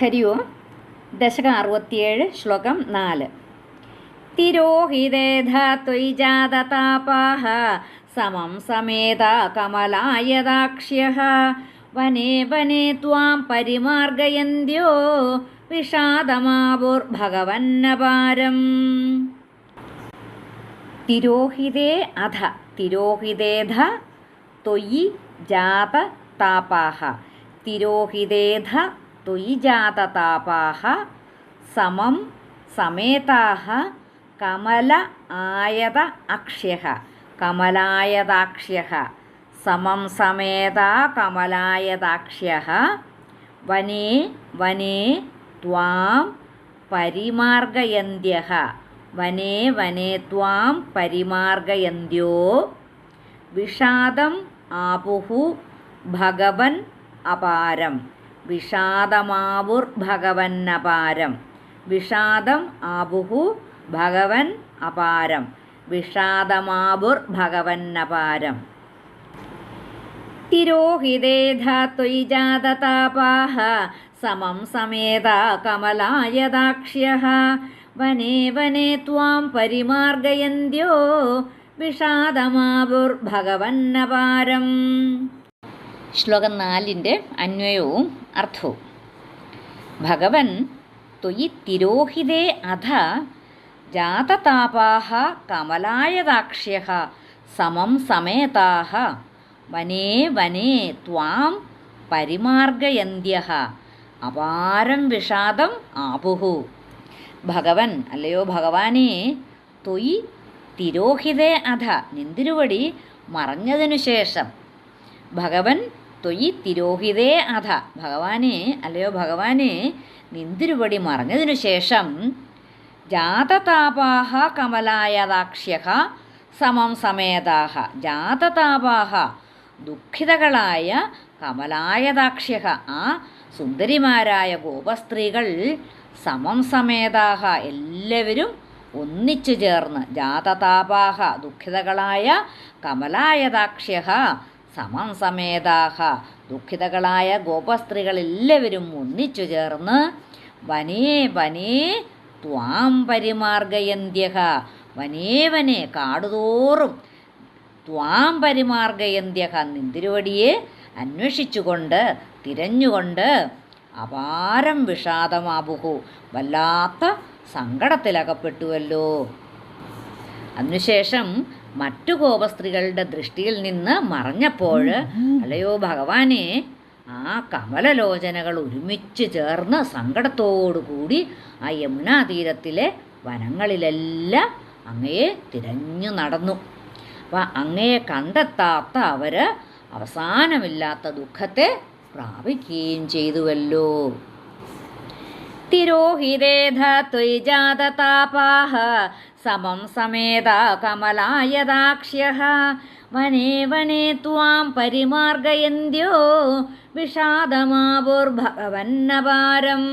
ഹരി ഓം. ദശകം 67, ശ്ലോകം 4. തിരോഹിതേധ ത്വയിജാതതാപാഃ സമം സമേത കമലായതാക്ഷ്യഃ വനേ വനേ ത്വാം പരിമാർഗയന്ത്യോ വിഷാദമാവുർഭഗവന്നപാരം. തിരോഹിതേ അധ തിരോഹിതേധ ത്വയി ജാതതാപാഃ തിരോഹിതേധ ത്വയി ജാതതാപാഃ സമം സമേതാഃ കമല ആയത അക്ഷ്യഃ കമലായതാക്ഷ്യഃ സമം സമേതാ കമലായതാക്ഷ്യഃ വനേ വനേ ത്വാം പരിമാർഗയന്ത്യഃ വനേ വനേ ത്വാം പരിമാർഗയന്ത്യോ വിഷാദം ആപുഃ ഭഗവൻ അപാരം. വിഷാദമാവുർഭഗവന്നപാരം. വിഷാദം ആപുഃ ഭഗവൻ അപാരം. വിഷാദമാവുർഭഗവന്നപാരം. തിരോഹിതേധ ത്വയി ജാതതാപാഃ സമം സമേതാ കമലായതാക്ഷ്യഃ വനേ വനേ ത്വാം പരിമാർഗയന്ത്യോ വിഷാദമാവുർഭഗവന്നപാരം. ശ്ലോകം 4 അന്വയവും അർത്ഥവും. ഭഗവൻ ത്വയി തിരോഹിതേ അധ ജാതതാപാഃ കമലായതാക്ഷ്യഃ സമം സമേതാഃ വനേ വനേ ത്വാം പരിമാർഗയന്ത്യഃ അപാരം വിഷാദം ആപുഃ. ഭഗവൻ അല്ലയോ ഭഗവാനേ, ത്വയി തിരോഹിതേ അധ നിന്തിരുവടി മറഞ്ഞതിനു ശേഷം. ഭഗവൻ ത്വയി തിരോഹിതേ അധ ഭഗവാനെ അല്ലയോ ഭഗവാനെ, നിന്തിരുവടി മറഞ്ഞതിനു ശേഷം. ജാതതാപാഃ കമലായതാക്ഷ്യഃ സമം സമേതാഃ ജാതതാപാഃ ദുഃഖിതകളായ കമലായതാക്ഷ്യഃ ആ സുന്ദരിമാരായ ഗോപസ്ത്രീകൾ സമം സമേതാഃ എല്ലാവരും ഒന്നിച്ചു ചേർന്ന്. ജാതതാപാഃ ദുഃഖിതകളായ കമലായതാക്ഷ്യഃ സമം സമേതാഃ ദുഃഖിതകളായ ഗോപസ്ത്രീകൾ എല്ലാവരും ഒന്നിച്ചു ചേർന്ന്. വനേ വനേ ത്വാം പരിമാർഗയന്ത്യഃ വനേ വനേ കാടുതോറും ത്വാം പരിമാർഗയന്ത്യഃ നിന്തിരുവടിയെ അന്വേഷിച്ചുകൊണ്ട് തിരഞ്ഞുകൊണ്ട് അപാരം വിഷാദമാപുഃ വല്ലാത്ത സങ്കടത്തിലകപ്പെട്ടുവല്ലോ. അതിനുശേഷം മറ്റു ഗോപസ്ത്രീകളുടെ ദൃഷ്ടിയിൽ നിന്ന് മറഞ്ഞപ്പോൾ അല്ലയോ ഭഗവാനെ, ആ കമലലോചനകൾ ഒരുമിച്ച് ചേർന്ന് സങ്കടത്തോടുകൂടി ആ യമുനാ തീരത്തിലെ വനങ്ങളിലെല്ലാം അങ്ങയെ തിരഞ്ഞു നടന്നു. അപ്പം അങ്ങയെ കണ്ടെത്താത്ത അവർ അവസാനമില്ലാത്ത ദുഃഖത്തെ പ്രാപിക്കുകയും ചെയ്തുവല്ലോ. തിരോഹിതേധ ത്വയി ജാതതാപാഃ സമം സമേതാ കമലായതാക്ഷ്യഃ വനേ വനേ ത്വാം പരിമാർഗയന്ത്യോ വിഷാദമാവുർഭഗവന്നപാരം.